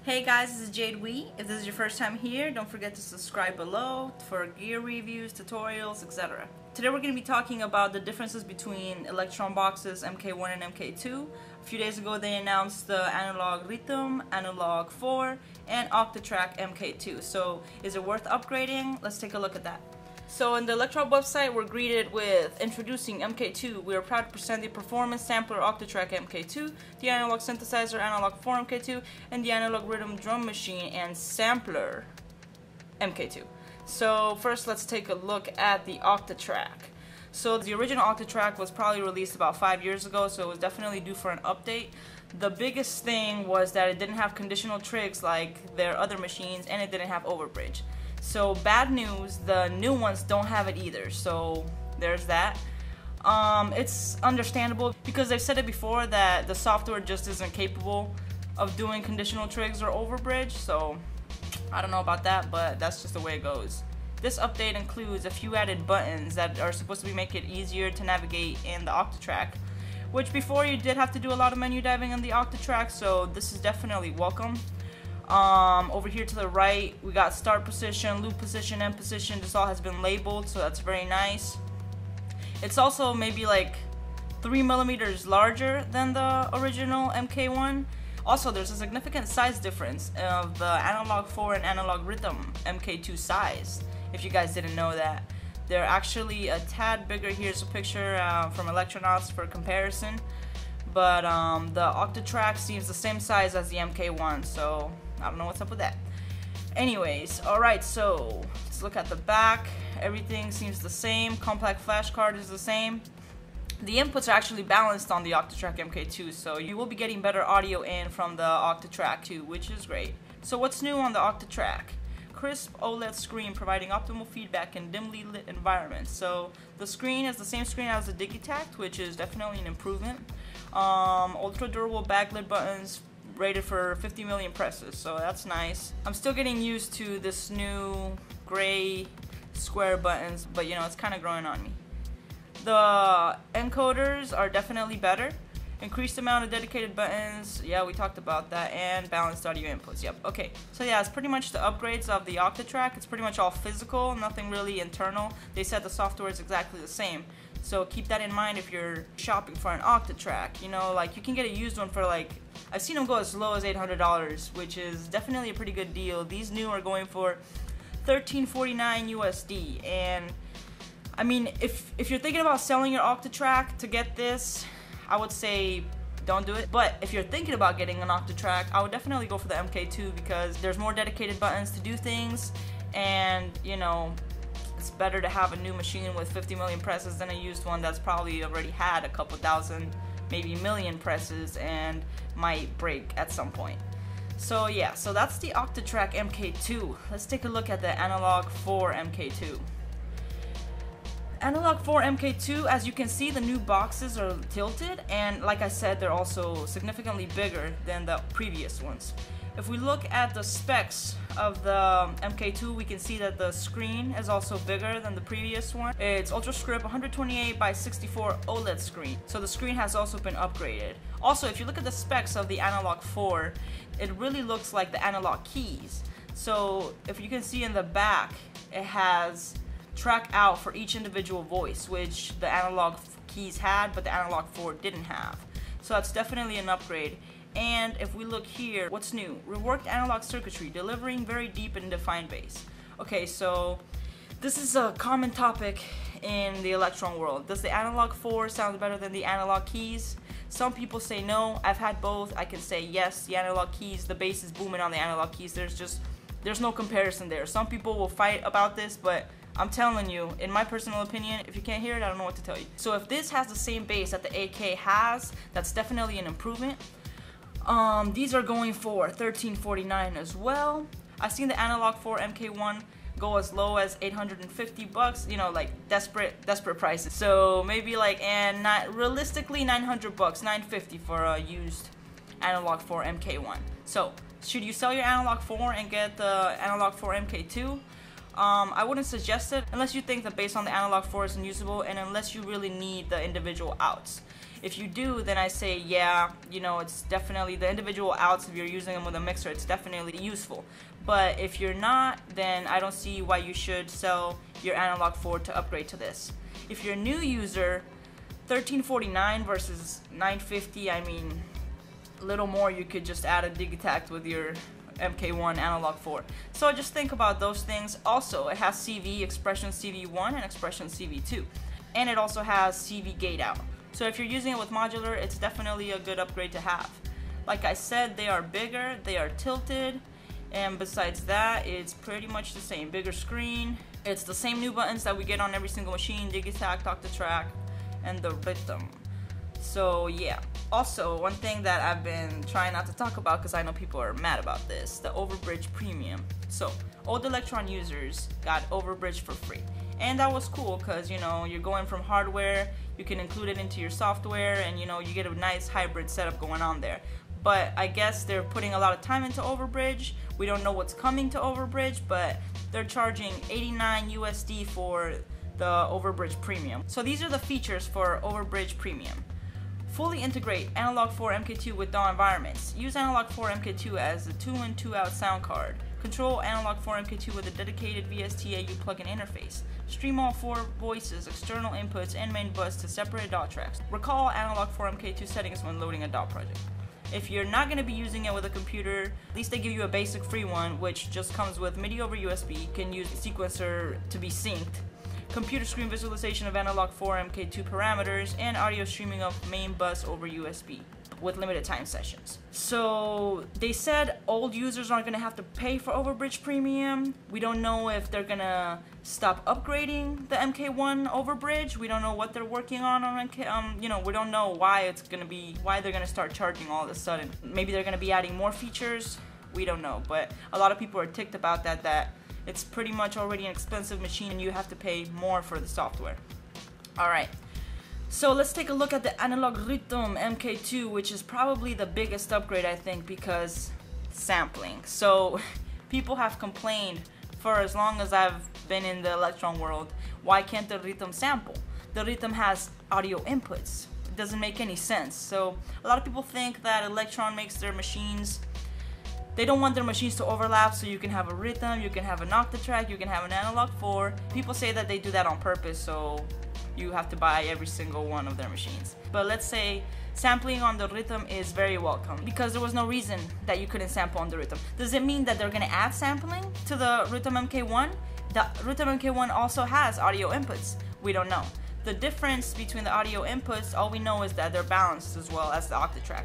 Hey guys, this is JAde. If this is your first time here, don't forget to subscribe below for gear reviews, tutorials, etc. Today we're going to be talking about the differences between Elektron boxes MK1 and MK2. A few days ago they announced the analog rhythm, analog 4, and Octatrack MK2. So is it worth upgrading? Let's take a look at that. So in the Elektron website, we're greeted with introducing MK2. We are proud to present the performance sampler Octatrack MK2, the analog synthesizer Analog 4 MK2, and the analog rhythm drum machine and sampler MK2. So first, let's take a look at the Octatrack. So the original Octatrack was probably released about 5 years ago, so it was definitely due for an update. The biggest thing was that it didn't have conditional trigs like their other machines, and it didn't have overbridge. So bad news, the new ones don't have it either, so there's that. It's understandable because they've said it before that the software just isn't capable of doing conditional trigs or overbridge, so I don't know about that, but that's just the way it goes. This update includes a few added buttons that are supposed to make it easier to navigate in the Octatrack, which before you did have to do a lot of menu diving in the Octatrack, so this is definitely welcome. Over here to the right, we got start position, loop position, end position. This all has been labeled, so that's very nice. It's also maybe like 3 millimeters larger than the original MK1. Also, there's a significant size difference of the Analog 4 and Analog Rhythm MK2 size, if you guys didn't know that. They're actually a tad bigger. Here's a picture from Elektronauts for comparison. But the Octatrack seems the same size as the MK1, so I don't know what's up with that. Anyways, alright, so let's look at the back. Everything seems the same. Compact flash card is the same. The inputs are actually balanced on the Octatrack MK2, so you will be getting better audio in from the Octatrack too, which is great. So what's new on the Octatrack? Crisp OLED screen providing optimal feedback in dimly lit environments. So the screen is the same screen as the Digitact, which is definitely an improvement. Ultra durable backlit buttons rated for 50 million presses, so that's nice. I'm still getting used to this new gray square buttons, but you know, it's kind of growing on me. The encoders are definitely better. Increased amount of dedicated buttons, yeah, we talked about that, and balanced audio inputs, yep. Okay, so yeah, it's pretty much the upgrades of the Octatrack. It's pretty much all physical, nothing really internal. They said the software is exactly the same, so keep that in mind if you're shopping for an Octatrack. You know, like, you can get a used one for like, I've seen them go as low as $800, which is definitely a pretty good deal. These new are going for $13.49 USD, and I mean, if you're thinking about selling your Octatrack to get this, I would say don't do it. But if you're thinking about getting an Octatrack, I would definitely go for the MK2 because there's more dedicated buttons to do things, and you know, it's better to have a new machine with 50 million presses than a used one that's probably already had a couple thousand, maybe million presses and might break at some point. So yeah, so that's the Octatrack MK2. Let's take a look at the Analog 4 MK2. Analog 4 MK2, as you can see, the new boxes are tilted, and like I said, they're also significantly bigger than the previous ones. If we look at the specs of the MK2, we can see that the screen is also bigger than the previous one. It's UltraScript 128 by 64 OLED screen, so the screen has also been upgraded. Also, if you look at the specs of the Analog 4, it really looks like the analog keys. So if you can see in the back, it has track out for each individual voice, which the analog keys had, but the Analog 4 didn't have. So that's definitely an upgrade. And if we look here, what's new? Reworked analog circuitry, delivering very deep and defined bass. Okay, so this is a common topic in the Elektron world. Does the Analog 4 sound better than the analog keys? Some people say no. I've had both. I can say yes, the analog keys, the bass is booming on the analog keys. There's no comparison there. Some people will fight about this, but I'm telling you, in my personal opinion, if you can't hear it, I don't know what to tell you. So if this has the same bass that the AK has, that's definitely an improvement. These are going for $13.49 as well. I've seen the Analog 4 MK1 go as low as $850, you know, like desperate prices. So maybe like, and not realistically $900, $950 for a used Analog 4 MK1. So should you sell your Analog 4 and get the Analog 4 MK2? I wouldn't suggest it unless you think the bass on the Analog 4 is unusable and unless you really need the individual outs. If you do, then I say, yeah, you know, it's definitely the individual outs, if you're using them with a mixer, it's definitely useful. But if you're not, then I don't see why you should sell your Analog 4 to upgrade to this. If you're a new user, $13.49 versus $9.50, I mean, a little more, you could just add a Digitact with your MK1 Analog 4. So just think about those things. Also, it has CV, Expression CV1 and Expression CV2. And it also has CV gate out. So if you're using it with modular, it's definitely a good upgrade to have. Like I said, they are bigger, they are tilted, and besides that, it's pretty much the same. Bigger screen, it's the same new buttons that we get on every single machine, Digitact, Octatrack, and the rhythm. So yeah. Also, one thing that I've been trying not to talk about because I know people are mad about this, the Overbridge Premium. So, old Elektron users got Overbridge for free. And that was cool because, you know, you're going from hardware, you can include it into your software, and, you know, you get a nice hybrid setup going on there. But I guess they're putting a lot of time into Overbridge. We don't know what's coming to Overbridge, but they're charging $89 USD for the Overbridge Premium. So these are the features for Overbridge Premium. Fully integrate Analog 4 MK2 with DAW environments. Use Analog 4 MK2 as a 2-in 2-out sound card. Control Analog 4 MK2 with a dedicated VST-AU plugin interface. Stream all 4 voices, external inputs, and main bus to separate DAW tracks. Recall Analog 4 MK2 settings when loading a DAW project. If you're not going to be using it with a computer, at least they give you a basic free one, which just comes with MIDI over USB. You can use the sequencer to be synced. Computer screen visualization of Analog 4 MK2 parameters, and audio streaming of main bus over USB with limited time sessions. So they said old users aren't gonna have to pay for Overbridge Premium. We don't know if they're gonna stop upgrading the MK1 Overbridge. We don't know what they're working on MK. You know, we don't know why they're gonna start charging all of a sudden. Maybe they're gonna be adding more features. We don't know, but a lot of people are ticked about that it's pretty much already an expensive machine and you have to pay more for the software. Alright, so let's take a look at the Analog Rhythm MK2, which is probably the biggest upgrade, I think, because sampling. So people have complained for as long as I've been in the Elektron world, why can't the Rhythm sample? The Rhythm has audio inputs. It doesn't make any sense. So a lot of people think that Elektron makes their machines, they don't want their machines to overlap, so you can have a Rhythm, you can have an Octatrack, you can have an Analog 4. People say that they do that on purpose, so you have to buy every single one of their machines. But let's say sampling on the Rhythm is very welcome, because there was no reason that you couldn't sample on the Rhythm. Does it mean that they're gonna add sampling to the Rhythm MK1? The Rhythm MK1 also has audio inputs. We don't know. The difference between the audio inputs, all we know is that they're balanced as well as the Octatrack,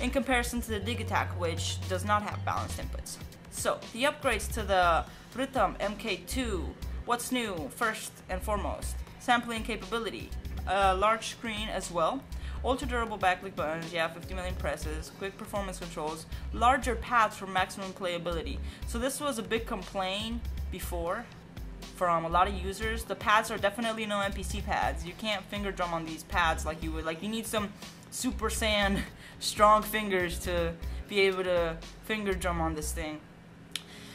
in comparison to the Digitac, which does not have balanced inputs. So, the upgrades to the Rhythm MK2, what's new? First and foremost, sampling capability, large screen as well, ultra durable backlick buttons, yeah, 50 million presses, quick performance controls, larger pads for maximum playability. So this was a big complaint before from a lot of users. The pads are definitely no MPC pads. You can't finger drum on these pads like you would. Like, you need some Super Saiyan strong fingers to be able to finger drum on this thing.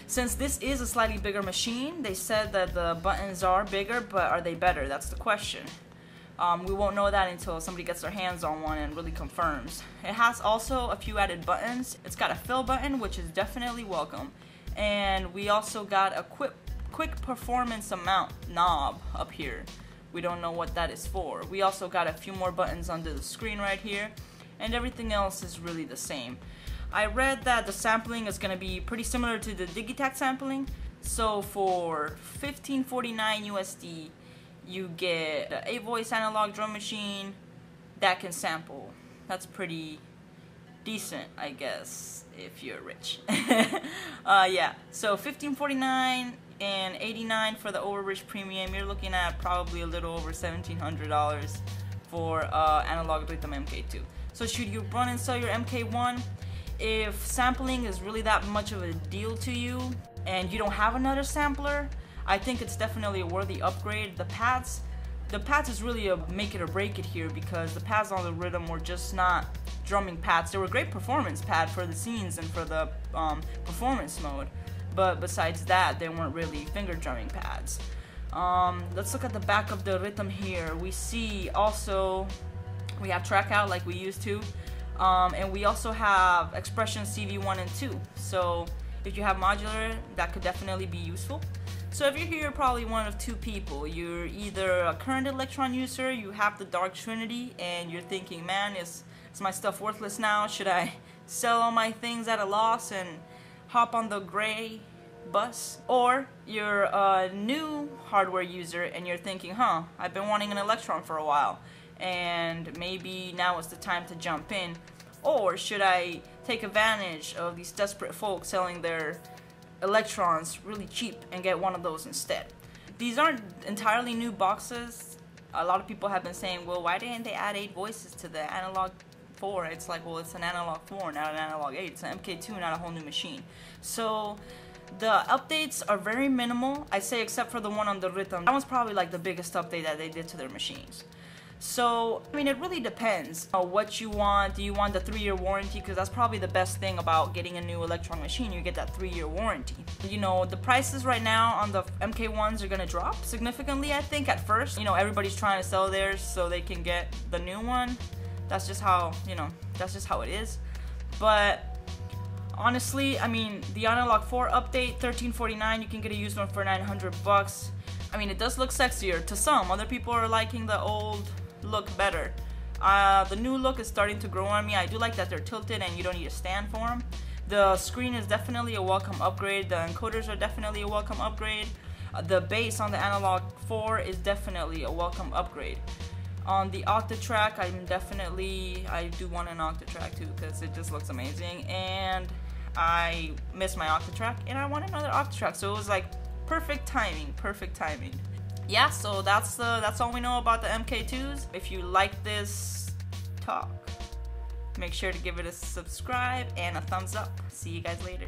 Since this is a slightly bigger machine, they said that the buttons are bigger, but are they better? That's the question. We won't know that until somebody gets their hands on one and really confirms. It has also a few added buttons. It's got a fill button, which is definitely welcome. And we also got a quick performance amount knob up here. We don't know what that is for. We also got a few more buttons under the screen right here, and everything else is really the same. I read that the sampling is going to be pretty similar to the Digitac sampling. So for $15.49 USD, you get an 8-voice analog drum machine that can sample. That's pretty decent, I guess, if you're rich. Yeah, so $15.49 and $89 for the Overbridge Premium. You're looking at probably a little over $1,700 for Analog Rhythm MK2. So should you run and sell your MK1? If sampling is really that much of a deal to you and you don't have another sampler, I think it's definitely a worthy upgrade. The pads is really a make it or break it here, because the pads on the Rhythm were just not drumming pads. They were a great performance pad for the scenes and for the performance mode, but besides that, they weren't really finger drumming pads. Let's look at the back of the Rhythm here. We see also We have track out like we used to. And we also have expression CV1 and 2. So if you have modular, that could definitely be useful. So if you're here, you're probably one of two people. You're either a current Elektron user, you have the Dark Trinity, and you're thinking, man, is my stuff worthless now? Should I sell all my things at a loss and hop on the gray bus? Or you're a new hardware user and you're thinking, I've been wanting an Elektron for a while, and maybe now is the time to jump in. Or should I take advantage of these desperate folks selling their Elektrons really cheap and get one of those instead? These aren't entirely new boxes. A lot of people have been saying, well, why didn't they add 8 voices to the analog 4? It's like, well, it's an analog 4, not an analog 8. It's an MK2, not a whole new machine. So the updates are very minimal, I'd say, except for the one on the rhythm. That one's probably like the biggest update that they did to their machines. So, I mean, it really depends on what you want. Do you want the 3-year warranty? Because that's probably the best thing about getting a new Elektron machine. You get that 3-year warranty. You know, the prices right now on the MK1s are going to drop significantly, I think, at first. You know, everybody's trying to sell theirs so they can get the new one. That's just how, you know, that's just how it is. But honestly, I mean, the Analog 4 update, $13.49, you can get a used one for $900. I mean, it does look sexier to some. Other people are liking the old look better. The new look is starting to grow on me. I do like that they're tilted and you don't need a stand for them. The screen is definitely a welcome upgrade. The encoders are definitely a welcome upgrade. The bass on the Analog 4 is definitely a welcome upgrade. On the Octatrack, I do want an Octatrack too, because it just looks amazing, and I miss my Octatrack and I want another Octatrack, so it was like perfect timing. Yeah, so that's all we know about the MK2s. If you like this talk, make sure to give it a subscribe and a thumbs up. See you guys later.